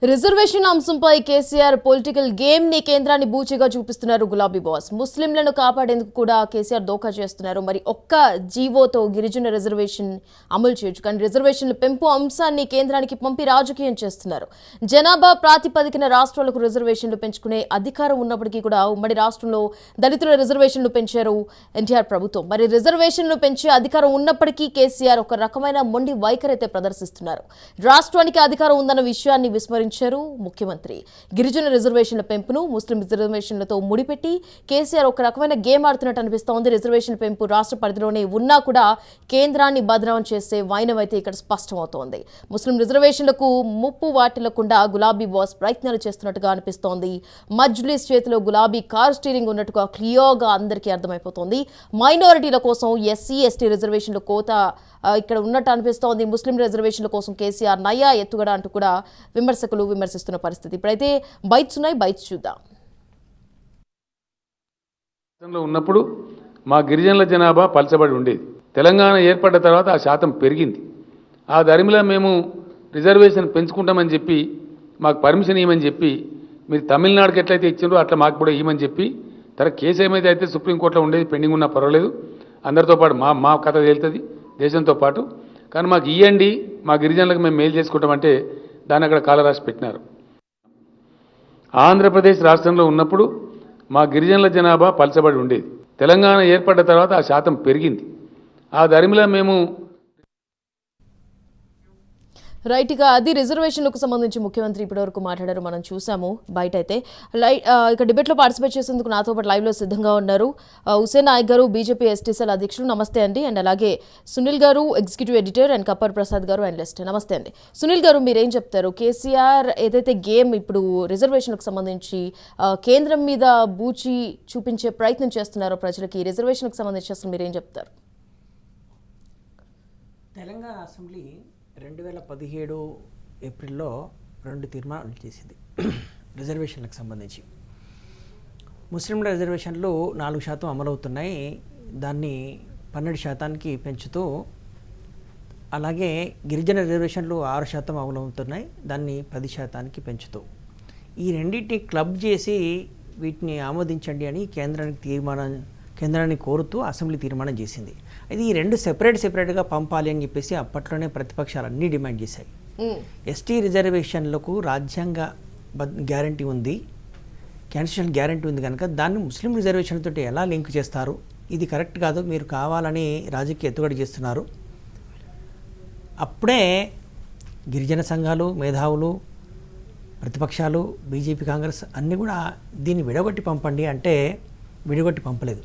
Reservation అంశంపై KCR political game ని కేంద్రాన్ని బూచిగా చూపిస్తున్నారు గులాబీ బాస్. ముస్లింలను కాపాడేందుకు కూడా కేసీఆర్ దోఖా చేస్తున్నారు. మరి ఒక్క జీవోతో గిరిజన రిజర్వేషన్ అమలు చేయొచ్చు, కానీ రిజర్వేషన్ల పెంపు అంశాన్ని కేంద్రానికి పంపి రాజకీయం చేస్తున్నారు. జనాభా ప్రాతిపదికన రాష్ట్రాలకు రిజర్వేషన్లు పెంచుకునే అధికారం ఉన్నప్పటికీ కూడా ఉమ్మడి రాష్ట్రంలో దళితుల రిజర్వేషన్లు పెంచారు ఎన్టీఆర్ ప్రభుత్వం. మరి రిజర్వేషన్లు పెంచే అధికారం ఉన్నప్పటికీ కేసీఆర్ ఒక రకమైన మొండి వైఖరైతే ప్రదర్శిస్తున్నారు. రాష్ట్రానికి అధికారం ఉందన్న విషయాన్ని విస్మరించారు ముఖ్యమంత్రి. గిరిజన రిజర్వేషన్ల పెంపును ముస్లిం రిజర్వేషన్లతో ముడిపెట్టి కేసీఆర్ ఒక రకమైన గేమ్ ఆడుతున్నట్టు అనిపిస్తోంది. రిజర్వేషన్ పెంపు రాష్ట్ర పరిధిలోనే ఉన్నా కూడా కేంద్రాన్ని బదనాం చేసే వైనం అయితే ఇక్కడ స్పష్టమవుతోంది. ముస్లిం రిజర్వేషన్లకు ముప్పు వాటిల్లకుండా గులాబీ బాస్ ప్రయత్నాలు చేస్తున్నట్టుగా అనిపిస్తోంది. మజ్లిస్ చేతిలో గులాబీ కార్ స్టీరింగ్ ఉన్నట్టుగా క్లియర్గా అందరికీ అర్థమైపోతోంది. మైనారిటీల కోసం ఎస్సీ ఎస్టీ రిజర్వేషన్ల కోత ఇక్కడ ఉన్నట్టు అనిపిస్తోంది. ముస్లిం రిజర్వేషన్ల కోసం కేసీఆర్ నయా ఎత్తుగడ అంటూ కూడా విమర్శకులు విమర్శిస్తున్న పరిస్థితి. ఇప్పుడైతే బైట్స్ ఉన్నాయి, బైట్స్ చూద్దాం. ఉన్నప్పుడు మా గిరిజనుల జనాభా పలచబడి ఉండేది. తెలంగాణ ఏర్పడ్డ తర్వాత ఆ శాతం పెరిగింది. ఆ ధరిమిలా మేము రిజర్వేషన్ పెంచుకుంటామని చెప్పి మాకు పర్మిషన్ ఇవ్వమని చెప్పి మీరు తమిళనాడుకి ఎట్లయితే ఇచ్చిండ్రో అట్లా మాకు కూడా ఇవ్వమని చెప్పి కేసు ఏమైతే అయితే సుప్రీంకోర్టులో ఉండేది, పెండింగ్ ఉన్నా పర్వాలేదు, అందరితో పాటు మా కథ తేలుతుంది దేశంతో పాటు. కానీ మాకు ఇవ్వండి, మా గిరిజనులకు మేము మేలు చేసుకుంటామంటే దాన్ని అక్కడ కాలరాసి పెట్టినారు. ఆంధ్రప్రదేశ్ రాష్ట్రంలో ఉన్నప్పుడు మా గిరిజనుల జనాభా పలచబడి ఉండేది. తెలంగాణ ఏర్పడ్డ తర్వాత ఆ శాతం పెరిగింది. ఆ ధరిమిలా మేము రైట్గా అది రిజర్వేషన్లకు సంబంధించి ముఖ్యమంత్రి ఇప్పటివరకు మాట్లాడారు, మనం చూసాము. బయట అయితే ఇక డిబేట్లో పార్టిసిపేట్ చేసేందుకు నాతో పాటు లైవ్లో సిద్ధంగా ఉన్నారు హుసేన్ నాయక్ గారు, బీజేపీ ఎస్టీ సెల్ అధ్యక్షులు. నమస్తే అండి. అండ్ అలాగే సునీల్ గారు, ఎగ్జిక్యూటివ్ ఎడిటర్, అండ్ కప్పర్ ప్రసాద్ గారు, అనలిస్ట్. నమస్తే అండి. సునీల్ గారు, మీరేం చెప్తారు? కేసీఆర్ ఏదైతే గేమ్ ఇప్పుడు రిజర్వేషన్లకు సంబంధించి కేంద్రం మీద బూచి చూపించే ప్రయత్నం చేస్తున్నారో ప్రజలకి, రిజర్వేషన్లకు సంబంధించి అసలు మీరేం చెప్తారు? తెలంగాణ అసెంబ్లీ 2017 ఏప్రిల్లో 2 తీర్మానాలు చేసింది రిజర్వేషన్లకు సంబంధించి. ముస్లింల రిజర్వేషన్లు 4% అమలవుతున్నాయి, దాన్ని 12% పెంచుతూ, అలాగే గిరిజన రిజర్వేషన్లు 6% అమలవుతున్నాయి, దాన్ని 10% పెంచుతూ, ఈ రెండింటిని క్లబ్ చేసి వీటిని ఆమోదించండి అని కేంద్రాన్ని కోరుతూ అసెంబ్లీ తీర్మానం చేసింది. ఇది ఈ రెండు సెపరేట్గా పంపాలి అని చెప్పేసి అప్పట్లోనే ప్రతిపక్షాలు అన్నీ డిమాండ్ చేశాయి. ఎస్టీ రిజర్వేషన్లకు రాజ్యాంగ గ్యారంటీ ఉంది, కాన్స్టిట్యూషనల్ గ్యారంటీ ఉంది కనుక దాన్ని ముస్లిం రిజర్వేషన్లతో ఎలా లింక్ చేస్తారు? ఇది కరెక్ట్ కాదు, మీరు కావాలని రాజకీయ ఎత్తుగడ చేస్తున్నారు. అప్పుడే గిరిజన సంఘాలు, మేధావులు, ప్రతిపక్షాలు, బీజేపీ, కాంగ్రెస్ అన్నీ కూడా దీన్ని విడగొట్టి పంపండి అంటే విడగొట్టి పంపలేదు.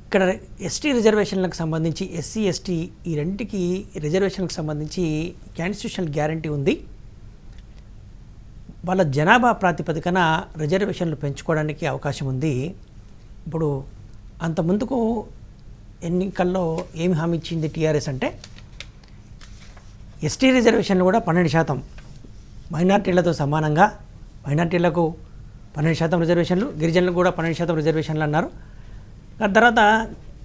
ఇక్కడ ఎస్టీ రిజర్వేషన్లకు సంబంధించి, ఎస్సీ ఎస్టీ ఈ రెండింటికి రిజర్వేషన్లకు సంబంధించి కాన్స్టిట్యూషనల్ గ్యారంటీ ఉంది. వాళ్ళ జనాభా ప్రాతిపదికన రిజర్వేషన్లు పెంచుకోవడానికి అవకాశం ఉంది. ఇప్పుడు అంత ముందుకు ఎన్నికల్లో ఏమి హామీ ఇచ్చింది టీఆర్ఎస్ అంటే, ఎస్టీ రిజర్వేషన్లు కూడా 12%, మైనార్టీలతో సమానంగా, మైనార్టీలకు 12% రిజర్వేషన్లు, గిరిజనులకు కూడా 12% రిజర్వేషన్లు అన్నారు. ఆ తర్వాత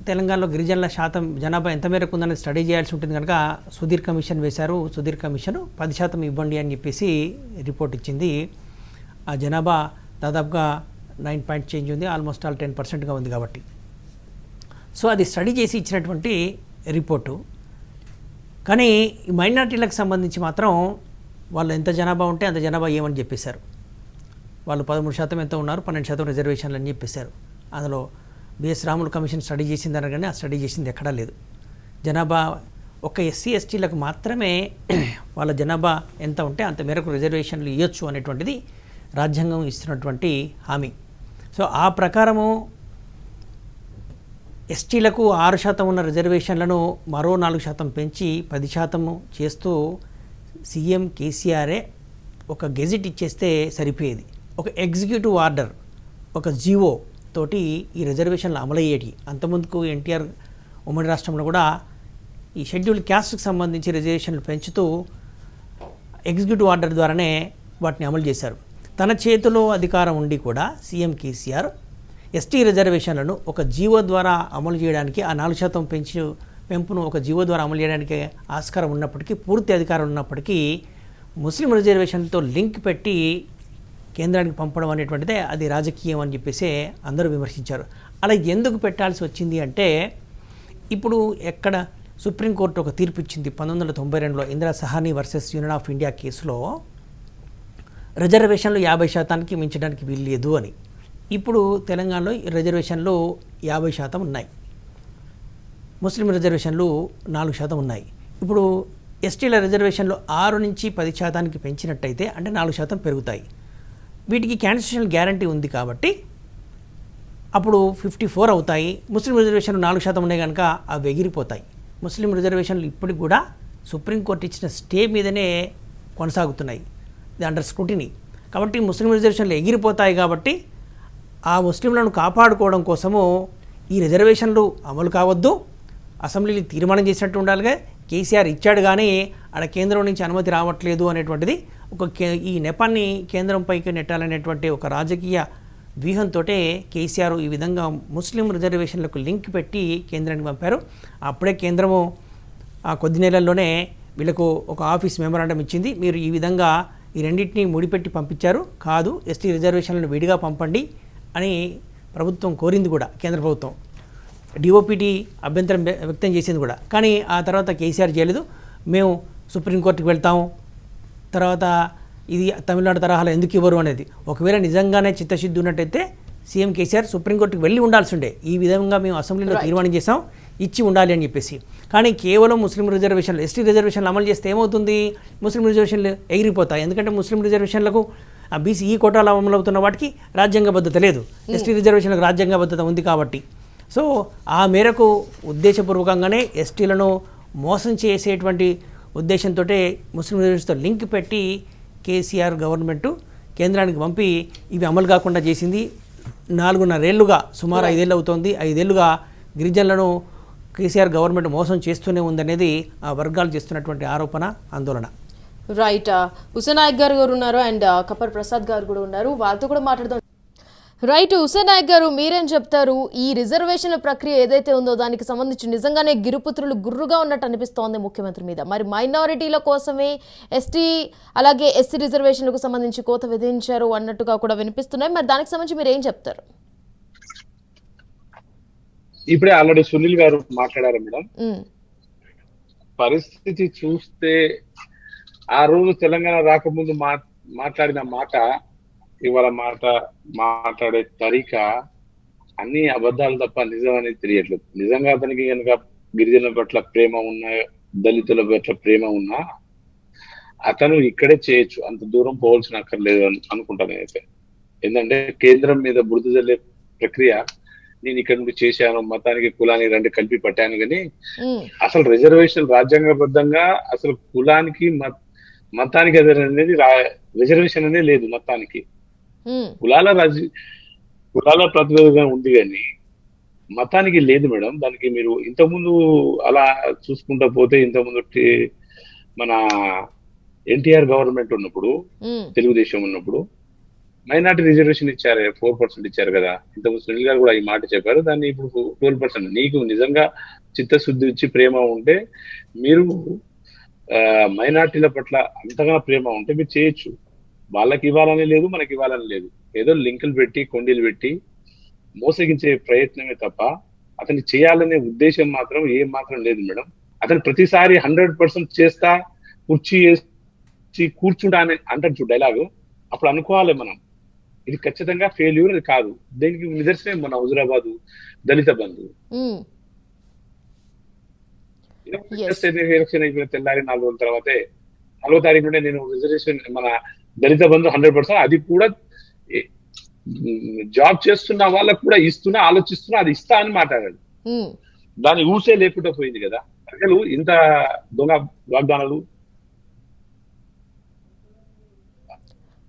తెలంగాణలో గిరిజనుల శాతం జనాభా ఎంత మేరకు ఉందని స్టడీ చేయాల్సి ఉంటుంది కనుక సుధీర్ కమిషన్ వేశారు. సుధీర్ కమిషన్ 10% ఇవ్వండి అని చెప్పేసి రిపోర్ట్ ఇచ్చింది. ఆ జనాభా దాదాపుగా 9 పాయింట్ చేంజ్ ఉంది, ఆల్మోస్ట్ ఆల్ 10%గా ఉంది కాబట్టి. సో అది స్టడీ చేసి ఇచ్చినటువంటి రిపోర్టు. కానీ ఈ మైనార్టీలకు సంబంధించి మాత్రం వాళ్ళు ఎంత జనాభా ఉంటే అంత జనాభా ఏమని చెప్పేశారు. వాళ్ళు 13% ఎంత ఉన్నారు, 12% రిజర్వేషన్లు అని చెప్పేశారు. అందులో బిఎస్ రాములు కమిషన్ స్టడీ చేసింది అనగానే ఆ స్టడీ చేసింది ఎక్కడా లేదు. జనాభా ఒక ఎస్సీ ఎస్టీలకు మాత్రమే వాళ్ళ జనాభా ఎంత ఉంటే అంత మేరకు రిజర్వేషన్లు ఇవ్వచ్చు అనేటువంటిది రాజ్యాంగం ఇస్తున్నటువంటి హామీ. సో ఆ ప్రకారము ఎస్టీలకు 6% ఉన్న రిజర్వేషన్లను మరో 4% పెంచి 10% చేస్తూ సీఎం కేసీఆరే ఒక గెజిట్ ఇచ్చేస్తే సరిపోయేది. ఒక ఎగ్జిక్యూటివ్ ఆర్డర్, ఒక జీవో తోటి ఈ రిజర్వేషన్లు అమలయ్యేటి. అంతకుముందుకు ఎన్టీఆర్ ఉమ్మడి రాష్ట్రంలో కూడా ఈ షెడ్యూల్డ్ క్యాస్ట్కి సంబంధించి రిజర్వేషన్లు పెంచుతూ ఎగ్జిక్యూటివ్ ఆర్డర్ ద్వారానే వాటిని అమలు చేశారు. తన చేతిలో అధికారం ఉండి కూడా సీఎం కేసీఆర్ ఎస్టీ రిజర్వేషన్లను ఒక జీవో ద్వారా అమలు చేయడానికి, ఆ 4% పెంపును ఒక జీవో ద్వారా అమలు చేయడానికి ఆస్కారం ఉన్నప్పటికీ, పూర్తి అధికారం ఉన్నప్పటికీ ముస్లిం రిజర్వేషన్తో లింక్ పెట్టి కేంద్రానికి పంపడం అనేటువంటిదే అది రాజకీయం అని చెప్పేసి అందరూ విమర్శించారు. అలా ఎందుకు పెట్టాల్సి వచ్చింది అంటే, ఇప్పుడు ఎక్కడ సుప్రీంకోర్టు ఒక తీర్పు ఇచ్చింది 1992లో Indira Sawhney versus Union of India కేసులో రిజర్వేషన్లు 50% మించడానికి వీల్లేదు అని. ఇప్పుడు తెలంగాణలో రిజర్వేషన్లు 50% ఉన్నాయి, ముస్లిం రిజర్వేషన్లు 4% ఉన్నాయి. ఇప్పుడు ఎస్టీల రిజర్వేషన్లు 6 నుంచి 10% పెంచినట్టయితే అంటే 4% పెరుగుతాయి. వీటికి కాన్స్టిట్యూషనల్ గ్యారంటీ ఉంది కాబట్టి అప్పుడు 54 అవుతాయి. ముస్లిం రిజర్వేషన్లు 4% ఉన్నాయి కనుక అవి ఎగిరిపోతాయి. ముస్లిం రిజర్వేషన్లు ఇప్పటికి కూడా సుప్రీంకోర్టు ఇచ్చిన స్టే మీదనే కొనసాగుతున్నాయి, ఇది అండర్ స్క్రూటినీ. కాబట్టి ముస్లిం రిజర్వేషన్లు ఎగిరిపోతాయి. కాబట్టి ఆ ముస్లింలను కాపాడుకోవడం కోసము ఈ రిజర్వేషన్లు అమలు కావద్దు, అసెంబ్లీలో తీర్మానం చేసినట్టు ఉండాలిగా. కేసీఆర్ ఇచ్చాడు కానీ ఆడ కేంద్రం నుంచి అనుమతి రావట్లేదు అనేటువంటిది ఈ నెపాన్ని కేంద్రం పైకి నెట్టాలనేటువంటి ఒక రాజకీయ వ్యూహంతో కేసీఆర్ ఈ విధంగా ముస్లిం రిజర్వేషన్లకు లింక్ పెట్టి కేంద్రానికి పంపారు. అప్పుడే కేంద్రము ఆ కొద్ది నెలల్లోనే వీళ్ళకు ఒక ఆఫీస్ మెమరాండం ఇచ్చింది. మీరు ఈ విధంగా ఈ రెండింటినీ ముడిపెట్టి పంపించారు, కాదు ఎస్టీ రిజర్వేషన్లను విడిగా పంపండి అని ప్రభుత్వం కోరింది కూడా, కేంద్ర ప్రభుత్వం. డిఓపిటి అభ్యంతరం వ్యక్తం చేసింది కూడా. కానీ ఆ తర్వాత కేసీఆర్ చేయలేదు. మేము సుప్రీంకోర్టుకి వెళ్తాము, తర్వాత ఇది తమిళనాడు తరహాలో ఎందుకు ఇవ్వరు అనేది. ఒకవేళ నిజంగానే చిత్తశుద్ధి ఉన్నట్టయితే సీఎం కేసీఆర్ సుప్రీంకోర్టుకి వెళ్ళి ఉండాల్సి ఉండే. ఈ విధంగా మేము అసెంబ్లీలో తీర్మానం చేసాం, ఇచ్చి ఉండాలి అని చెప్పేసి. కానీ కేవలం ముస్లిం రిజర్వేషన్లు, ఎస్టీ రిజర్వేషన్లు అమలు చేస్తే ఏమవుతుంది, ముస్లిం రిజర్వేషన్లు ఎగిరిపోతాయి. ఎందుకంటే ముస్లిం రిజర్వేషన్లకు బీసీ ఈ కోటాలో అమలవుతున్న వాటికి రాజ్యాంగబద్ధత లేదు, ఎస్టీ రిజర్వేషన్లకు రాజ్యాంగబద్ధత ఉంది కాబట్టి. సో ఆ మేరకు ఉద్దేశపూర్వకంగానే ఎస్టీలను మోసం చేసేటువంటి ఉద్దేశంతో ముస్లిం రిజర్వేషన్తో లింక్ పెట్టి కేసీఆర్ గవర్నమెంటు కేంద్రానికి పంపి ఇవి అమలు కాకుండా చేసింది. 4.5 ఏళ్ళుగా, సుమారు 5 ఏళ్ళు అవుతోంది, 5 ఏళ్ళుగా గిరిజనులను కేసీఆర్ గవర్నమెంట్ మోసం చేస్తూనే ఉందనేది ఆ వర్గాలు చేస్తున్నటువంటి ఆరోపణ, ఆందోళన. రైట్. హుసేన్ నాయక్ గారు ఉన్నారు అండ్ కపర్ ప్రసాద్ గారు కూడా ఉన్నారు, వాళ్ళతో కూడా మాట్లాడదాం. రైట్, హుసేన్ నాయక్ గారు, మీరేం చెప్తారు? ఈ రిజర్వేషన్ల ప్రక్రియ ఏదైతే ఉందో దానికి సంబంధించి నిజంగానే గిరుపుత్రులు గుర్రుగా ఉన్నట్టు అనిపిస్తోంది ముఖ్యమంత్రి మీద. మరి మైనారిటీల కోసమే ఎస్టీ అలాగే ఎస్సీ రిజర్వేషన్లకు సంబంధించి కోత విధించారు అన్నట్టుగా కూడా వినిపిస్తున్నాయి. మరి దానికి సంబంధించి మీరు ఏం చెప్తారు? ఇప్పుడే ఆల్రెడీ సునీల్ గారు మాట్లాడారు మేడం. పరిస్థితి చూస్తే ఆ రోజు తెలంగాణ రాకముందు మాట్లాడిన మాట, ఇవాళ మాట్లాడే తరీక అన్ని అబద్ధాలు తప్ప నిజం అనేది తెలియట్లేదు. నిజంగా అతనికి కనుక గిరిజనుల పట్ల ప్రేమ ఉన్నా, దళితుల పట్ల ప్రేమ ఉన్నా అతను ఇక్కడే చేయొచ్చు, అంత దూరం పోవాల్సిన అక్కర్లేదు అనుకుంటాను అయితే. ఏంటంటే కేంద్రం మీద బురద జల్లే ప్రక్రియ నేను ఇక్కడ నుండి చేశాను, మతానికి కులానికి 2 కలిపి పట్టాను. కానీ అసలు రిజర్వేషన్ రాజ్యాంగబద్ధంగా అసలు కులానికి మతానికి అనేది రిజర్వేషన్ అనేది లేదు. మొత్తానికి కులాల ప్రతినిధిగా ఉంది కానీ మతానికి లేదు మేడం. దానికి మీరు ఇంతకుముందు అలా చూసుకుంటా పోతే, ఇంతకుముందు మన ఎన్టీఆర్ గవర్నమెంట్ ఉన్నప్పుడు, తెలుగుదేశం ఉన్నప్పుడు మైనార్టీ రిజర్వేషన్ ఇచ్చారు, 4% ఇచ్చారు కదా. ఇంతకుముందు సునీల్ గారు కూడా ఈ మాట చెప్పారు. దాన్ని ఇప్పుడు 12%. నీకు నిజంగా చిత్తశుద్ధి ఇచ్చి ప్రేమ ఉంటే, మీరు మైనార్టీల పట్ల అంతగా ప్రేమ ఉంటే మీరు చేయొచ్చు. వాళ్ళకి ఇవ్వాలని లేదు, మనకి ఇవ్వాలని లేదు. ఏదో లింకులు పెట్టి, కొండీలు పెట్టి మోసగించే ప్రయత్నమే తప్ప అతన్ని చేయాలనే ఉద్దేశం మాత్రం ఏం మాత్రం లేదు మేడం. అతను ప్రతిసారి 100% చేస్తా, కుర్చీ వేసి కూర్చుంటా అని అంటాడు చూడు డైలాగు. అప్పుడు అనుకోవాలి మనం ఇది ఖచ్చితంగా ఫెయిల్యూర్, అది కాదు. దీనికి నిదర్శనం మన హుజురాబాద్ దళిత బంధు. ఎలక్షన్ అయిపోయిన తెల్లారి 4 రోజుల తర్వాతే 4వ తారీఖు నుండే నేను రిజర్వేషన్ మన దళిత బంధు 100%, అది కూడా జాబ్ చేస్తున్న వాళ్ళకు కూడా ఇస్తున్నా, ఆలోచిస్తున్నా, అది ఇస్తా అని మాట్లాడాడు. దాని ఊసే లేకుండా పోయింది కదా. ప్రజలు ఇంత దొంగ వాగ్దానాలు.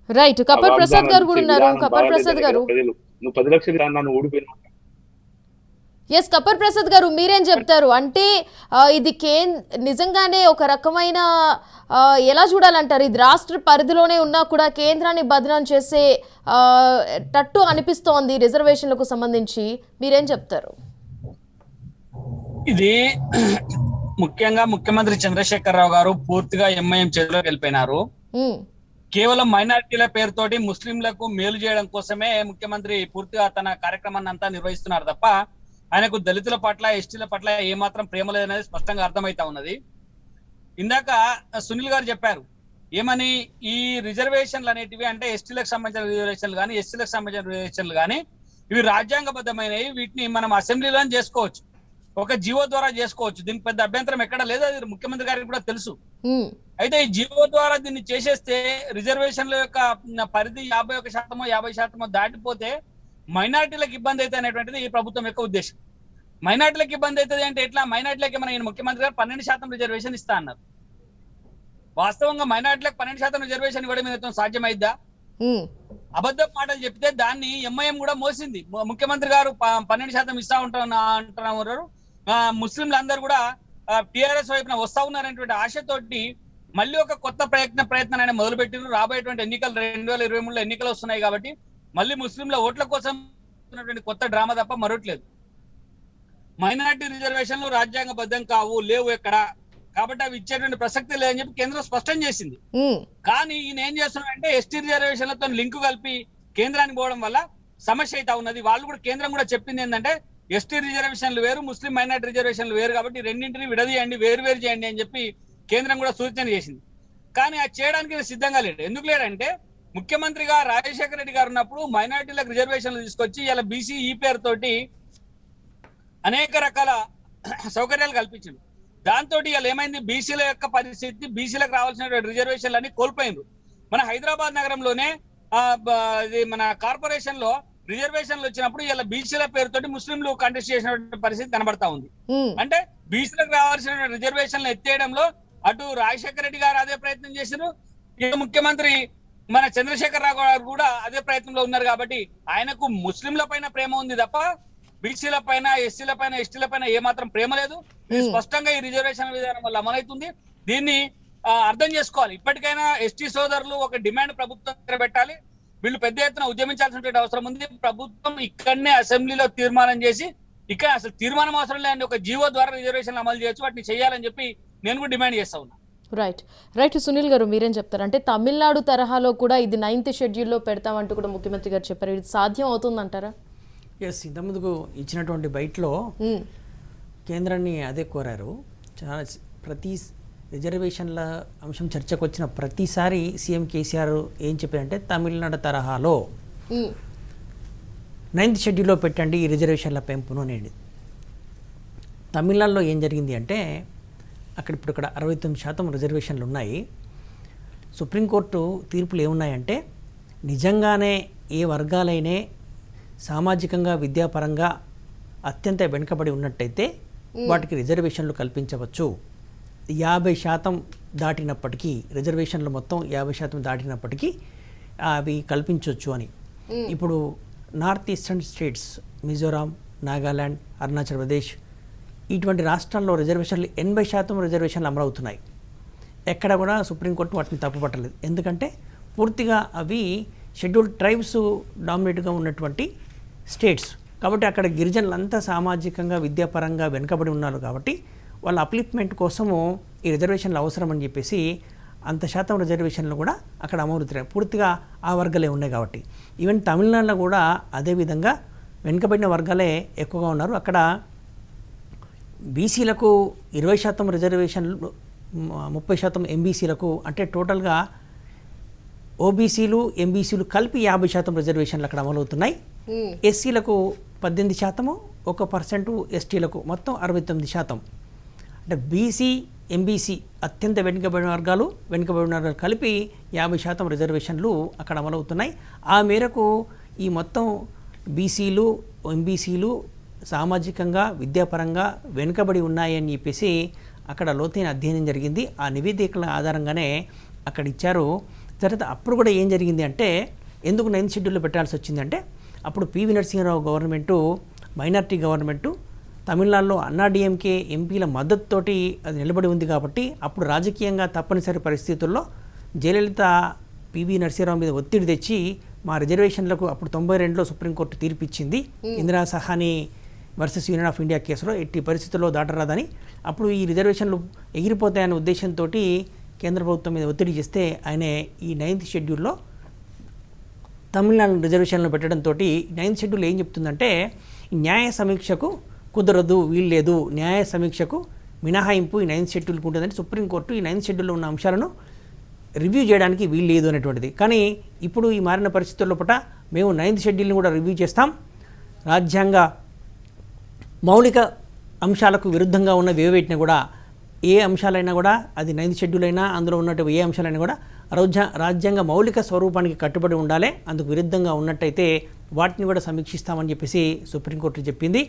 రైట్, కపర్ ప్రసాద్ గారు కూడా ఉన్నారు. కపర్ ప్రసాద్ గారు, నువ్వు 10 లక్షలు నన్ను ఓడిపోయినా. ఎస్, కపర్ ప్రసాద్ గారు, మీరేం చెప్తారు? అంటే ఇది నిజంగానే ఒక రకమైన ఎలా చూడాలంటారు? ఇది రాష్ట్ర పరిధిలోనే ఉన్నా కూడా కేంద్రాన్ని బదనాం చేసే టట్టు అనిపిస్తోంది రిజర్వేషన్లకు సంబంధించి. మీరేం చెప్తారు? ఇది ముఖ్యంగా ముఖ్యమంత్రి చంద్రశేఖరరావు గారు పూర్తిగా ఎంఐఎం చేతిలోకి వెళ్ళిపోయినారు. ఉమ్, కేవలం మైనారిటీల పేరుతోటి ముస్లింలకు మేలు చేయడం కోసమే ముఖ్యమంత్రి పూర్తిగా తన కార్యక్రమాన్ని అంతా నిర్వహిస్తున్నారు తప్ప ఆయనకు దళితుల పట్ల ఎస్టీల పట్ల ఏమాత్రం ప్రేమ లేదనేది స్పష్టంగా అర్థమైతా ఉన్నది. ఇందాక సునీల్ గారు చెప్పారు ఏమని, ఈ రిజర్వేషన్లు అనేటివి అంటే ఎస్టీలకు సంబంధించిన రిజర్వేషన్లు కానీ ఎస్సీలకు సంబంధించిన రిజర్వేషన్లు కానీ ఇవి రాజ్యాంగబద్ధమైనవి, వీటిని మనం అసెంబ్లీలో చేసుకోవచ్చు, ఒక జీవో ద్వారా చేసుకోవచ్చు, దీనికి పెద్ద అభ్యంతరం ఎక్కడ లేదు, అది ముఖ్యమంత్రి గారికి కూడా తెలుసు. ఉమ్, అయితే ఈ జీవో ద్వారా దీన్ని చేసేస్తే రిజర్వేషన్ల యొక్క పరిధి 51% 50% దాటిపోతే మైనారిటీలకు ఇబ్బంది అయితే అనేటువంటిది ఈ ప్రభుత్వం యొక్క ఉద్దేశం. మైనారిటీలకు ఇబ్బంది అవుతుంది అంటే ఎట్లా? మైనారిటీలకి మన ముఖ్యమంత్రి గారు 12% రిజర్వేషన్ ఇస్తా అన్నారు. వాస్తవంగా మైనారిటీలకు 12% రిజర్వేషన్ ఇవ్వడం మీద సాధ్యమైద్దా? ఉమ్, అబద్ధ మాటలు చెప్తే దాన్ని ఎంఐఎం కూడా మోసింది. ముఖ్యమంత్రి గారు 12% ఇస్తా అంటున్నారు, ముస్లింలు అందరూ కూడా టిఆర్ఎస్ వైపున వస్తా ఉన్నారనేటువంటి ఆశతోటి మళ్ళీ ఒక కొత్త ప్రయత్నం ఆయన మొదలుపెట్టిన. రాబోయేటువంటి ఎన్నికలు 2023లో ఎన్నికలు వస్తున్నాయి కాబట్టి మళ్ళీ ముస్లింల ఓట్ల కోసం కొత్త డ్రామా తప్ప మరొట్లేదు. మైనారిటీ రిజర్వేషన్లు రాజ్యాంగబద్ధం కావు, లేవు ఎక్కడ, కాబట్టి అవి ఇచ్చేటువంటి ప్రసక్తి లేదని చెప్పి కేంద్రం స్పష్టం చేసింది. ఉమ్, కానీ ఈయన ఏం చేస్తున్నాడంటే ఎస్టీ రిజర్వేషన్లతో లింకు కలిపి కేంద్రానికి పోవడం వల్ల సమస్య అయితే ఉన్నది. వాళ్ళు కూడా కేంద్రం కూడా చెప్పింది ఏంటంటే ఎస్టీ రిజర్వేషన్లు వేరు, ముస్లిం మైనారిటీ రిజర్వేషన్లు వేరు, కాబట్టి రెండింటిని విడదీయండి, వేరు చేయండి అని చెప్పి కేంద్రం కూడా సూచన చేసింది. కానీ అది చేయడానికి సిద్ధంగా లేడు. ఎందుకు లేడంటే ముఖ్యమంత్రిగా రాజశేఖర రెడ్డి గారు ఉన్నప్పుడు మైనారిటీలకు రిజర్వేషన్లు తీసుకొచ్చి ఇలా బీసీ ఈ పేరుతోటి అనేక రకాల సౌకర్యాలు కల్పించింది. దాంతో ఇలా ఏమైంది, బీసీల యొక్క పరిస్థితి, బీసీలకు రావాల్సిన రిజర్వేషన్లు అన్ని కోల్పోయింది. మన హైదరాబాద్ నగరంలోనే మన కార్పొరేషన్ లో రిజర్వేషన్లు వచ్చినప్పుడు ఇలా బీసీల పేరుతోటి ముస్లింలు కంటెస్ట్ చేసినటువంటి పరిస్థితి కనబడతా ఉంది. అంటే బీసీలకు రావాల్సిన రిజర్వేషన్లు ఎత్తేయడంలో అటు రాజశేఖర రెడ్డి గారు అదే ప్రయత్నం చేశారు, ఇటు ముఖ్యమంత్రి మన చంద్రశేఖర్ రావు గారు కూడా అదే ప్రయత్నంలో ఉన్నారు. కాబట్టి ఆయనకు ముస్లింల పైన ప్రేమ ఉంది తప్ప బీసీల పైన, ఎస్సీల పైన, ఎస్టీల పైన ఏమాత్రం ప్రేమ లేదు. ఇది స్పష్టంగా ఈ రిజర్వేషన్ విధానం వల్ల అమలవుతుంది. దీన్ని అర్థం చేసుకోవాలి. ఇప్పటికైనా ఎస్టీ సోదరులు ఒక డిమాండ్ ప్రభుత్వం పెట్టాలి. వీళ్ళు పెద్ద ఎత్తున ఉద్యమించాల్సినటువంటి అవసరం ఉంది. ప్రభుత్వం ఇక్కడనే అసెంబ్లీలో తీర్మానం చేసి, ఇక్కడ అసలు తీర్మానం అవసరం లేని ఒక జీవో ద్వారా రిజర్వేషన్ అమలు చేయొచ్చు, వాటిని చేయాలని చెప్పి నేను కూడా డిమాండ్ చేస్తా ఉన్నా. రైట్ సునీల్ గారు, మీరేం చెప్తారు? అంటే తమిళనాడు తరహాలో కూడా ఇది 9th షెడ్యూల్లో పెడతామంటూ కూడా ముఖ్యమంత్రి గారు చెప్పారు. ఇది సాధ్యం అవుతుందంటారా? ఎస్, ఇంతకుముందుకు ఇచ్చినటువంటి బయటలో కేంద్రాన్ని అదే కోరారు. చాలా ప్రతి రిజర్వేషన్ల అంశం చర్చకు వచ్చిన ప్రతిసారి సీఎం కేసీఆర్ ఏం చెప్పారంటే తమిళనాడు తరహాలో 9th షెడ్యూల్లో పెట్టండి ఈ రిజర్వేషన్ల పెంపును అనేది. తమిళనాడులో ఏం జరిగింది అంటే ఇక్కడ 69% రిజర్వేషన్లు ఉన్నాయి. సుప్రీంకోర్టు తీర్పులు ఏమున్నాయంటే నిజంగానే ఏ వర్గాలైనే సామాజికంగా విద్యాపరంగా అత్యంత వెనుకబడి ఉన్నట్టయితే వాటికి రిజర్వేషన్లు కల్పించవచ్చు. 50% దాటినప్పటికీ, రిజర్వేషన్లు మొత్తం 50% దాటినప్పటికీ అవి కల్పించవచ్చు అని. ఇప్పుడు north eastern states, Mizoram, Nagaland, Arunachal Pradesh ఇటువంటి రాష్ట్రాల్లో రిజర్వేషన్లు 80% రిజర్వేషన్లు అమలవుతున్నాయి. ఎక్కడ కూడా సుప్రీంకోర్టు వాటిని తప్పుపట్టలేదు. ఎందుకంటే పూర్తిగా అవి షెడ్యూల్డ్ ట్రైబ్స్ డామినేట్గా ఉన్నటువంటి స్టేట్స్ కాబట్టి అక్కడ గిరిజనులంతా సామాజికంగా విద్యాపరంగా వెనుకబడి ఉన్నారు. కాబట్టి వాళ్ళ అప్లిప్మెంట్ కోసము ఈ రిజర్వేషన్లు అవసరం అని చెప్పేసి అంత శాతం రిజర్వేషన్లు కూడా అక్కడ అమలుతున్నాయి. పూర్తిగా ఆ వర్గాలే ఉన్నాయి కాబట్టి. ఈవెన్ తమిళనాడులో కూడా అదేవిధంగా వెనుకబడిన వర్గాలే ఎక్కువగా ఉన్నారు. అక్కడ బీసీలకు 20% రిజర్వేషన్లు, 30% ఎంబీసీలకు, అంటే టోటల్గా ఓబీసీలు ఎంబీసీలు కలిపి 50% రిజర్వేషన్లు అక్కడ అమలవుతున్నాయి. ఎస్సీలకు 18%, 1% ఎస్టీలకు మొత్తం 69%. అంటే బీసీ, ఎంబీసీ అత్యంత వెనుకబడిన వర్గాలు కలిపి 50% రిజర్వేషన్లు అక్కడ అమలవుతున్నాయి. ఆ మేరకు ఈ మొత్తం బీసీలు, ఎంబీసీలు సామాజికంగా విద్యాపరంగా వెనుకబడి ఉన్నాయని చెప్పేసి అక్కడ లోతైన అధ్యయనం జరిగింది. ఆ నివేదికల ఆధారంగానే అక్కడ ఇచ్చారు. తర్వాత అప్పుడు కూడా ఏం జరిగింది అంటే ఎందుకు 9th షెడ్యూల్లో పెట్టాల్సి వచ్చిందంటే అప్పుడు PV Narasimha Rao government minority government, తమిళనాడులో అన్నాడీఎంకే ఎంపీల మద్దతుతోటి అది నిలబడి ఉంది. కాబట్టి అప్పుడు రాజకీయంగా తప్పనిసరి పరిస్థితుల్లో జయలలిత పివి నరసింహారావు మీద ఒత్తిడి తెచ్చి మా రిజర్వేషన్లకు అప్పుడు 92లో సుప్రీంకోర్టు తీర్పిచ్చింది. Indira Sawhney versus Union of India కేసులో ఎట్టి పరిస్థితుల్లో దాటరాదని, అప్పుడు ఈ రిజర్వేషన్లు ఎగిరిపోతాయనే ఉద్దేశంతో కేంద్ర ప్రభుత్వం మీద ఒత్తిడి చేస్తే ఆయన ఈ 9th షెడ్యూల్లో తమిళనాడు రిజర్వేషన్లు పెట్టడంతో 9th షెడ్యూల్ ఏం చెప్తుందంటే న్యాయ సమీక్షకు కుదరదు, వీల్లేదు, న్యాయ సమీక్షకు మినహాయింపు ఈ 9th షెడ్యూల్కి ఉంటుందంటే సుప్రీంకోర్టు ఈ 9th షెడ్యూల్లో ఉన్న అంశాలను రివ్యూ చేయడానికి వీల్లేదు అనేటువంటిది. కానీ ఇప్పుడు ఈ మారిన పరిస్థితుల్లో పూట మేము 9th షెడ్యూల్ని కూడా రివ్యూ చేస్తాం, రాజ్యాంగ మౌలిక అంశాలకు విరుద్ధంగా ఉన్న వేవేటిని కూడా ఏ అంశాలైనా కూడా అది 9th షెడ్యూల్ అయినా అందులో ఉన్నట్టు ఏ అంశాలైనా కూడా రాజ్యాంగ మౌలిక స్వరూపానికి కట్టుబడి ఉండాలి, అందుకు విరుద్ధంగా ఉన్నట్టయితే వాటిని కూడా సమీక్షిస్తామని చెప్పేసి సుప్రీంకోర్టు చెప్పింది.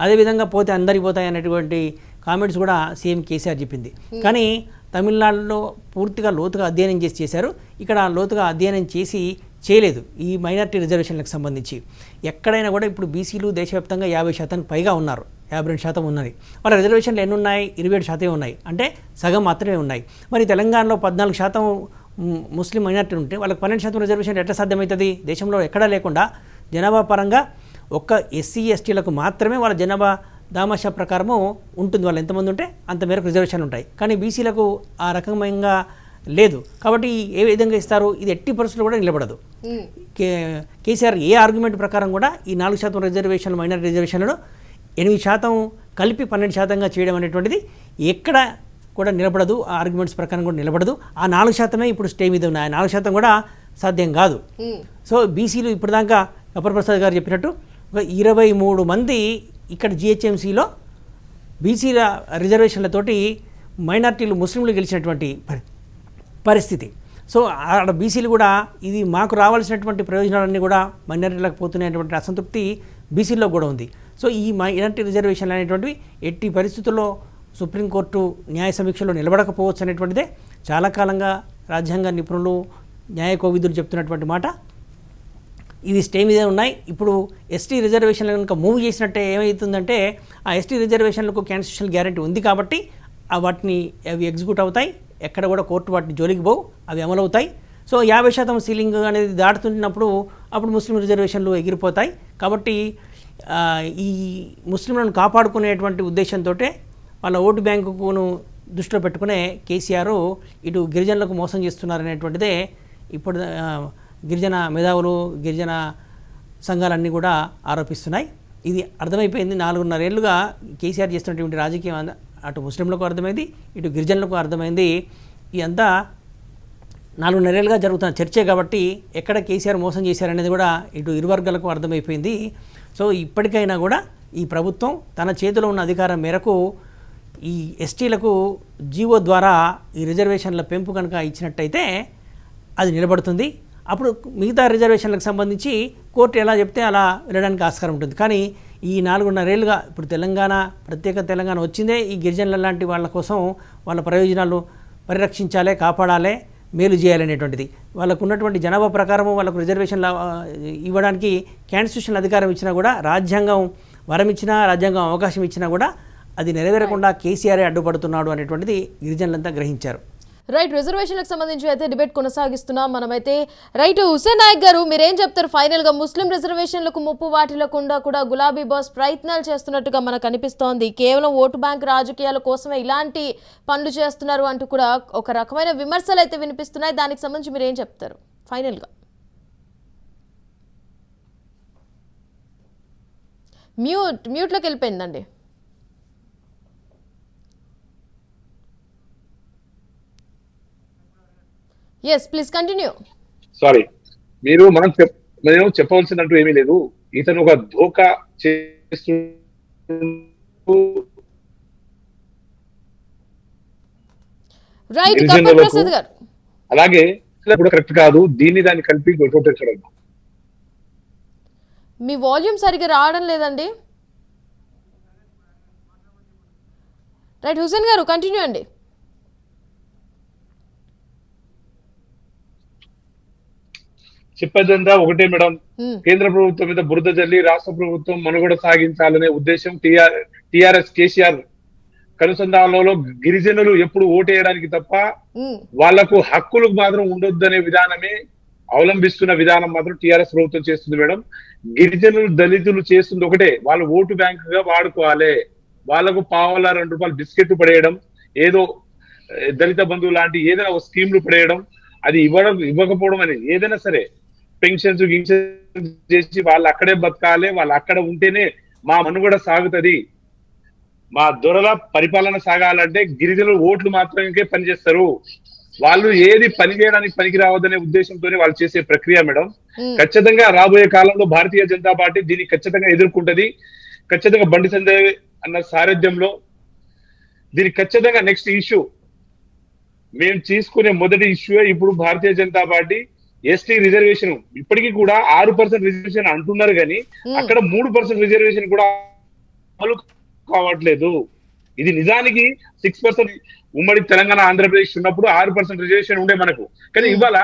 అదేవిధంగా పోతే అందరికి పోతాయి అనేటువంటి కామెంట్స్ కూడా సీఎం కేసీఆర్ చెప్పింది. కానీ తమిళనాడులో పూర్తిగా లోతుగా అధ్యయనం చేశారు, ఇక్కడ లోతుగా అధ్యయనం చేయలేదు ఈ మైనారిటీ రిజర్వేషన్లకు సంబంధించి. ఎక్కడైనా కూడా ఇప్పుడు బీసీలు దేశవ్యాప్తంగా 50% పైగా ఉన్నారు, 52% ఉన్నది. వాళ్ళ రిజర్వేషన్లు ఎన్ని ఉన్నాయి? 27% ఉన్నాయి, అంటే సగం మాత్రమే ఉన్నాయి. మరి తెలంగాణలో 14% ముస్లిం మైనారిటీ ఉంటే వాళ్ళకి 12% రిజర్వేషన్ ఎట్లా సాధ్యమవుతుంది? దేశంలో ఎక్కడా లేకుండా జనాభా పరంగా ఒక్క ఎస్సీ ఎస్టీలకు మాత్రమే వాళ్ళ జనాభా దామాషా ప్రకారము ఉంటుంది, వాళ్ళు ఎంతమంది ఉంటే అంత మేరకు రిజర్వేషన్లు ఉంటాయి. కానీ బీసీలకు ఆ రకమైన లేదు. కాబట్టి ఏ విధంగా ఇస్తారు? ఇది ఎట్టి పరిస్థితుల్లో కూడా నిలబడదు. కేసీఆర్ ఏ ఆర్గ్యుమెంట్ ప్రకారం కూడా ఈ 4% రిజర్వేషన్లు మైనారిటీ రిజర్వేషన్లను 8% కలిపి 12%గా చేయడం అనేటువంటిది ఎక్కడ కూడా నిలబడదు, ఆ ఆర్గ్యుమెంట్స్ ప్రకారం కూడా నిలబడదు. ఆ 4% ఇప్పుడు స్టే మీద ఉన్నాయి, ఆ 4% కూడా సాధ్యం కాదు. సో బీసీలు ఇప్పటిదాకా అప్పర్ ప్రసాద్ గారు చెప్పినట్టు ఒక 23 మంది ఇక్కడ జిహెచ్ఎంసీలో బీసీల రిజర్వేషన్లతోటి మైనార్టీలు ముస్లింలు గెలిచినటువంటి పరిస్థితి. సో ఆడ బీసీలు కూడా ఇది మాకు రావాల్సినటువంటి ప్రయోజనాలన్నీ కూడా మైనార్టీలకు పోతున్నటువంటి అసంతృప్తి బీసీల్లో కూడా ఉంది. సో ఈ మైనార్టీ రిజర్వేషన్లు అనేటువంటివి ఎట్టి పరిస్థితుల్లో సుప్రీంకోర్టు న్యాయ సమీక్షలో నిలబడకపోవచ్చు అనేటువంటిదే చాలా కాలంగా రాజ్యాంగ నిపుణులు న్యాయ కోవిదులు చెప్తున్నటువంటి మాట. ఇది స్టే మీదే ఉన్నాయి. ఇప్పుడు ఎస్టీ రిజర్వేషన్లు కనుక మూవ్ చేసినట్టే ఏమవుతుందంటే ఆ ఎస్టీ రిజర్వేషన్లకు కాన్స్టిట్యూషనల్ గ్యారెంటీ ఉంది కాబట్టి వాటిని అవి ఎగ్జిక్యూట్ అవుతాయి, ఎక్కడ కూడా కోర్టు వాటిని జోలికి పోవు, అవి అమలవుతాయి. సో 50% సీలింగ్ అనేది దాటుతున్నప్పుడు అప్పుడు ముస్లిం రిజర్వేషన్లు ఎగిరిపోతాయి. కాబట్టి ఈ ముస్లింలను కాపాడుకునేటువంటి ఉద్దేశంతో వాళ్ళ ఓటు బ్యాంకును దృష్టిలో పెట్టుకునే కేసీఆర్ ఇటు గిరిజనులకు మోసం చేస్తున్నారనేటువంటిదే ఇప్పుడు గిరిజన మేధావులు గిరిజన సంఘాలన్నీ కూడా ఆరోపిస్తున్నాయి. ఇది అర్థమైపోయింది. 4.5 ఏళ్ళుగా కేసీఆర్ చేస్తున్నటువంటి రాజకీయం అటు ముస్లింలకు అర్థమైంది, ఇటు గిరిజనులకు అర్థమైంది. ఇదంతా 4.5 ఏళ్ళుగా జరుగుతున్న చర్చే కాబట్టి ఎక్కడ కేసీఆర్ మోసం చేశారనేది కూడా ఇటు ఇరు వర్గాలకు అర్థమైపోయింది. సో ఇప్పటికైనా కూడా ఈ ప్రభుత్వం తన చేతిలో ఉన్న అధికారం మేరకు ఈ ఎస్టీలకు జీవో ద్వారా ఈ రిజర్వేషన్ల పెంపు కనుక ఇచ్చినట్టయితే అది నిలబడుతుంది. అప్పుడు మిగతా రిజర్వేషన్లకు సంబంధించి కోర్టు ఎలా చెప్తే అలా వెళ్ళడానికి ఆస్కారం ఉంటుంది. కానీ ఈ 4.5 ఏళ్ళుగా ఇప్పుడు ప్రత్యేక తెలంగాణ వచ్చిందే ఈ గిరిజనుల లాంటి వాళ్ళ కోసం, వాళ్ళ ప్రయోజనాలు పరిరక్షించాలి, కాపాడాలి, మేలు చేయాలనేటువంటిది. వాళ్ళకు ఉన్నటువంటి జనాభా ప్రకారము వాళ్ళకు రిజర్వేషన్లు ఇవ్వడానికి కాన్స్టిట్యూషనల్ అధికారం ఇచ్చినా కూడా, రాజ్యాంగం వరం ఇచ్చినా, రాజ్యాంగం అవకాశం ఇచ్చినా కూడా అది నెరవేరకుండా కేసీఆర్ అడ్డుపడుతున్నాడు అనేటువంటిది గిరిజనులంతా గ్రహించారు. రైట్, రిజర్వేషన్లకు సంబంధించి అయితే డిబేట్ కొనసాగిస్తున్నాం మనమైతే. రైట్, హుసేన్ నాయక్ గారు మీరేం చెప్తారు? ఫైనల్గా ముస్లిం రిజర్వేషన్లకు ముప్పు వాటిల్లకుండా కూడా గులాబీ బాస్ ప్రయత్నాలు చేస్తున్నట్టుగా మనకు అనిపిస్తోంది. కేవలం ఓటు బ్యాంక్ రాజకీయాల కోసమే ఇలాంటి పనులు చేస్తున్నారు అంటూ కూడా ఒక రకమైన విమర్శలు అయితే వినిపిస్తున్నాయి. దానికి సంబంధించి మీరు ఏం చెప్తారు ఫైనల్గా? మ్యూట్లోకి వెళ్ళిపోయిందండి. Yes please continue. సారీ, మనం చెప్పవలసినట్టు ఏమీ లేదు. ఇతను ఒక ధోకా చేస్తూ రైట్, ప్రసాద్ గారు అలాగే కూడా కరెక్ట్ కాదు. దాన్ని కలిపి కొట్టడం. మీ వాల్యూమ్ సరిగ్గా రావడం లేదండి. రైట్, హుసేన్ గారు కంటిన్యూ అండి. చెప్పేదంతా ఒకటే మేడం, కేంద్ర ప్రభుత్వం మీద బురద జల్లి రాష్ట్ర ప్రభుత్వం మనుగడ సాగించాలనే ఉద్దేశం టిఆర్ఎస్ కేసీఆర్ కనుసంధానంలో గిరిజనులు ఎప్పుడు ఓటేయడానికి తప్ప వాళ్లకు హక్కులు మాత్రం ఉండొద్దనే విధానమే అవలంబిస్తున్న విధానం మాత్రం టిఆర్ఎస్ ప్రభుత్వం చేస్తుంది మేడం. గిరిజనులు దళితులు చేస్తుంది ఒకటే, వాళ్ళు ఓటు బ్యాంక్ గా వాడుకోవాలి. వాళ్లకు ₹1.2 బిస్కెట్ పడేయడం, ఏదో దళిత బంధువు లాంటి ఏదైనా ఒక స్కీమ్లు పడేయడం, అది ఇవ్వకపోవడం అనేది ఏదైనా సరే పెన్షన్స్ గిన్షన్స్ చేసి వాళ్ళు అక్కడే బతకాలి, వాళ్ళు అక్కడ ఉంటేనే మా మనుగడ సాగుతుంది, మా దొరల పరిపాలన సాగాలంటే గిరిజనులు ఓట్లు మాత్రమే పనిచేస్తారు, వాళ్ళు ఏది పని చేయడానికి పనికి రావద్దనే ఉద్దేశంతోనే వాళ్ళు చేసే ప్రక్రియ మేడం. ఖచ్చితంగా రాబోయే కాలంలో భారతీయ జనతా పార్టీ దీన్ని ఖచ్చితంగా ఎదుర్కొంటది. ఖచ్చితంగా బండి సంజయ్ అన్న సారథ్యంలో దీనికి ఖచ్చితంగా నెక్స్ట్ ఇష్యూ మేము తీసుకునే మొదటి ఇష్యూ ఇప్పుడు Bharatiya Janata party ST reservation ఇప్పటికీ కూడా 6% రిజర్వేషన్ అంటున్నారు కానీ అక్కడ 3% రిజర్వేషన్ కూడా అమలు కావట్లేదు. ఇది నిజానికి 6% ఉమ్మడి తెలంగాణ ఆంధ్రప్రదేశ్ ఉన్నప్పుడు 6% రిజర్వేషన్ ఉండే మనకు, కానీ ఇవాళ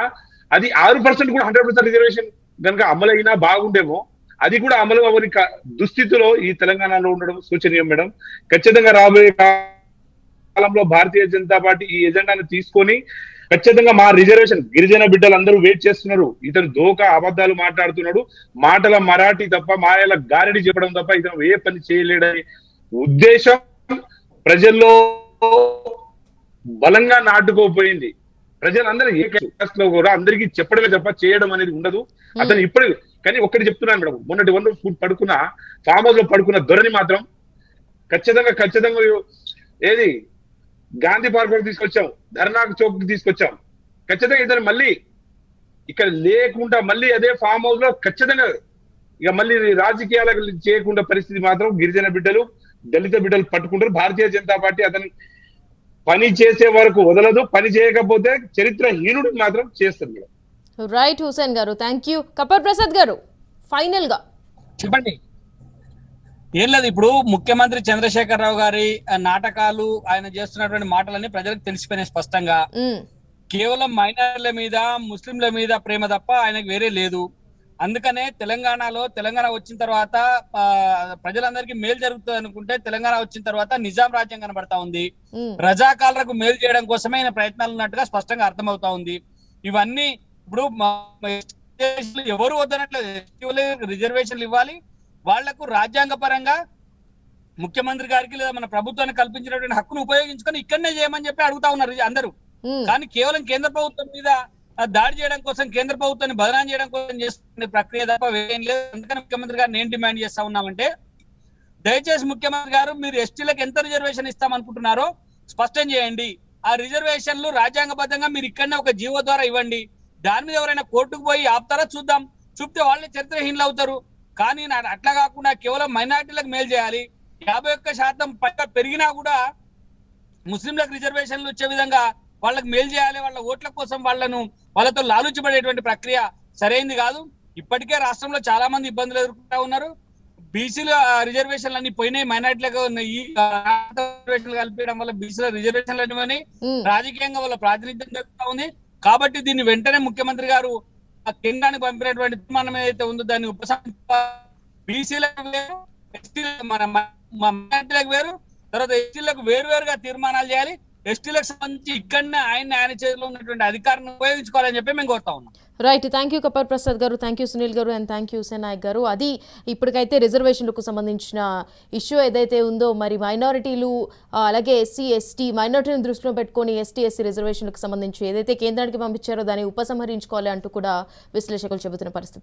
అది 6% కూడా 100% రిజర్వేషన్ కనుక అమలైనా బాగుండేమో, అది కూడా అమలు అవ్వని దుస్థితిలో ఈ తెలంగాణలో ఉండడం సూచనీయం మేడం. ఖచ్చితంగా రాబోయే కాలంలో భారతీయ జనతా పార్టీ ఈ ఎజెండాను తీసుకొని ఖచ్చితంగా మా రిజర్వేషన్ గిరిజన బిడ్డలందరూ వెయిట్ చేస్తున్నారు. ఇతను దోకా అబద్ధాలు మాట్లాడుతున్నాడు, మాటల మరాఠీ తప్ప మాయల గారడి చెప్పడం తప్ప ఇతను ఏ పని చేయలేడని ఉద్దేశం ప్రజల్లో బలంగా నాటుకోపోయింది. ప్రజలందరూ ఏకలో కూడా అందరికీ చెప్పడమే తప్ప చేయడం అనేది ఉండదు. అతను ఇప్పుడు కానీ ఒక్కటి చెప్తున్నాను మేడం, మొన్నటి వన్ పడుకున్న ఫామ్ హౌస్ లో పడుకున్న ధోరణి మాత్రం ఖచ్చితంగా ఏది గాంధీ పార్క్ తీసుకొచ్చాం, ధర్నా చౌక్ తీసుకొచ్చాం, ఖచ్చితంగా ఇతను మళ్ళీ ఇక్కడ లేకుండా మళ్ళీ అదే ఫామ్ హౌస్ లో ఖచ్చితంగా ఇక మళ్ళీ రాజకీయాలకు చేయకుండా పరిస్థితి మాత్రం గిరిజన బిడ్డలు దళిత బిడ్డలు పట్టుకుంటారు. భారతీయ జనతా పార్టీ అతని పని చేసే వరకు వదలదు, పని చేయకపోతే చరిత్రహీనుడు మాత్రం చేస్తుంది మేడం. రైట్ హుసేన్ గారు, థ్యాంక్ యూ. కపర్ ప్రసాద్ గారు, ఫైనల్ గా చెప్పండి. ఏం లేదు, ఇప్పుడు ముఖ్యమంత్రి చంద్రశేఖరరావు గారి నాటకాలు, ఆయన చేస్తున్నటువంటి మాటలన్నీ ప్రజలకు తెలిసిపోయినాయి స్పష్టంగా. కేవలం మైనార్ల మీద ముస్లింల మీద ప్రేమ తప్ప ఆయనకు వేరే లేదు. అందుకనే తెలంగాణ వచ్చిన తర్వాత ప్రజలందరికీ మేలు జరుగుతుంది అనుకుంటే తెలంగాణ వచ్చిన తర్వాత నిజాం రాజ్యం కనబడతా ఉంది. రజాకాలకు మేలు చేయడం కోసమే ఆయన ప్రయత్నాలు ఉన్నట్టుగా స్పష్టంగా అర్థమవుతా ఉంది. ఇవన్నీ ఇప్పుడు ఎవరు వద్దనట్లేదు, రిజర్వేషన్లు ఇవ్వాలి, వాళ్లకు రాజ్యాంగ పరంగా ముఖ్యమంత్రి గారికి లేదా మన ప్రభుత్వానికి కల్పించినటువంటి హక్కును ఉపయోగించుకొని ఇక్కడనే చేయమని చెప్పి అడుగుతా ఉన్నారు అందరూ. కానీ కేవలం కేంద్ర ప్రభుత్వం మీద దాడి చేయడం కోసం, కేంద్ర ప్రభుత్వాన్ని బదనాం చేయడం కోసం చేస్తున్న ప్రక్రియ తప్ప వేరేం లేదు. అందుకని ముఖ్యమంత్రి గారిని ఏం డిమాండ్ చేస్తా ఉన్నామంటే, దయచేసి ముఖ్యమంత్రి గారు మీరు ఎస్టీలకు ఎంత రిజర్వేషన్ ఇస్తామనుకుంటున్నారో స్పష్టం చేయండి. ఆ రిజర్వేషన్లు రాజ్యాంగబద్ధంగా మీరు ఇక్కడనే ఒక జీవో ద్వారా ఇవ్వండి. దాని మీద ఎవరైనా కోర్టుకు పోయి ఆపుతారా చూద్దాం, చూపితే వాళ్ళే చరిత్రహీనులు అవుతారు. కానీ అట్లా కాకుండా కేవలం మైనారిటీలకు మేలు చేయాలి, 51% పైగా పెరిగినా కూడా ముస్లింలకు రిజర్వేషన్లు వచ్చే విధంగా వాళ్ళకి మేలు చేయాలి, వాళ్ళ ఓట్ల కోసం వాళ్ళతో లాలుచిపడేటువంటి ప్రక్రియ సరైంది కాదు. ఇప్పటికే రాష్ట్రంలో చాలా మంది ఇబ్బందులు ఎదుర్కొంటా ఉన్నారు. బీసీల రిజర్వేషన్లు అన్ని పోయినాయి, మైనారిటీలకు ఈ రిజర్వేషన్లు కల్పించడం వల్ల బీసీల రిజర్వేషన్లు అనేవని రాజకీయంగా వాళ్ళ ప్రాతినిధ్యం జరుగుతూ ఉంది. కాబట్టి దీన్ని వెంటనే ముఖ్యమంత్రి గారు కేంద్రానికి పంపినటువంటి తీర్మానం ఏదైతే ఉందో దాన్ని ఉపసంహరించాలి. బీసీలకు వేరు, ఎస్టీలకు మైనారిటీలకు వేరు, తర్వాత ఎస్టీలకు వేరువేరుగా తీర్మానాలు చేయాలి. ఎస్టీలకు సంబంధించి ఇక్కడనే ఆయన చేతిలో ఉన్నటువంటి అధికారాన్ని ఉపయోగించుకోవాలని చెప్పి మేము కోరుతా ఉన్నాం. Right, thank you Kapar Prasad గారు, థ్యాంక్ యూ సునీల్ గారు, and thank you Hussain Nayak గారు. అది ఇప్పటికైతే రిజర్వేషన్లకు సంబంధించిన ఇష్యూ ఏదైతే ఉందో, మరి మైనారిటీలు అలాగే ఎస్సీ ఎస్టీ మైనారిటీని దృష్టిలో పెట్టుకొని ఎస్టీ ఎస్సీ రిజర్వేషన్లకు సంబంధించి ఏదైతే కేంద్రానికి పంపించారో దాన్ని ఉపసంహరించుకోవాలి అంటూ కూడా విశ్లేషకులు చెబుతున్న పరిస్థితి.